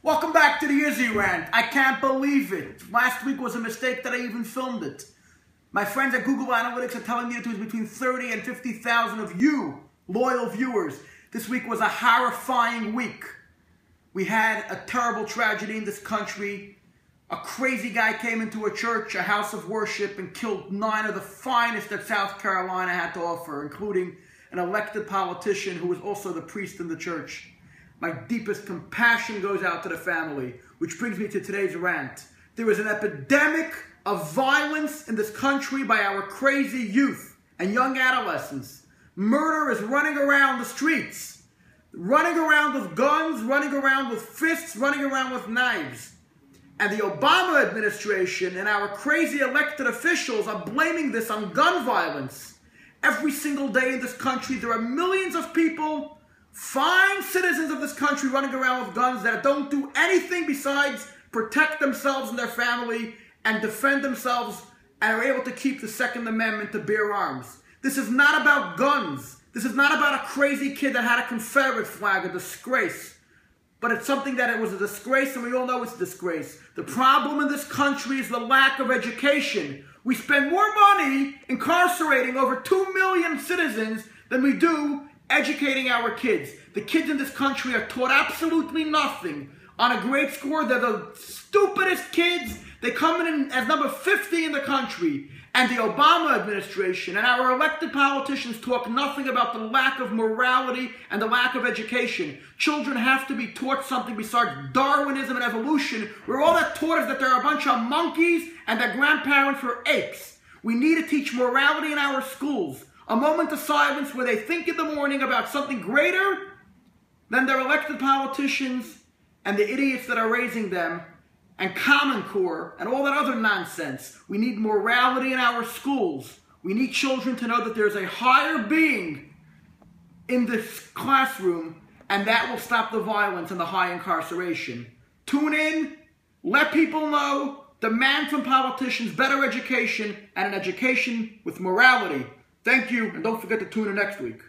Welcome back to the Izzy Rant. I can't believe it. Last week was a mistake that I even filmed it. My friends at Google Analytics are telling me that there was between 30 and 50,000 of you, loyal viewers. This week was a horrifying week. We had a terrible tragedy in this country. A crazy guy came into a church, a house of worship, and killed 9 of the finest that South Carolina had to offer, including an elected politician who was also the priest in the church. My deepest compassion goes out to the family, which brings me to today's rant. There is an epidemic of violence in this country by our crazy youth and young adolescents. Murder is running around the streets, running around with guns, running around with fists, running around with knives. And the Obama administration and our crazy elected officials are blaming this on gun violence. Every single day in this country, there are millions of people, fine citizens of this country, running around with guns that don't do anything besides protect themselves and their family and defend themselves and are able to keep the Second Amendment to bear arms. This is not about guns. This is not about a crazy kid that had a Confederate flag, a disgrace. But it's something that it was a disgrace, and we all know it's a disgrace. The problem in this country is the lack of education. We spend more money incarcerating over 2 million citizens than we do educating our kids. The kids in this country are taught absolutely nothing. On a grade score, they're the stupidest kids. They come in as number 50 in the country. And the Obama administration and our elected politicians talk nothing about the lack of morality and the lack of education. Children have to be taught something besides Darwinism and evolution, where all that taught is that they're a bunch of monkeys and their grandparents were apes. We need to teach morality in our schools. A moment of silence where they think in the morning about something greater than their elected politicians and the idiots that are raising them, and Common Core and all that other nonsense. We need morality in our schools. We need children to know that there's a higher being in this classroom, and that will stop the violence and the high incarceration. Tune in, let people know, demand from politicians better education and an education with morality. Thank you, and don't forget to tune in next week.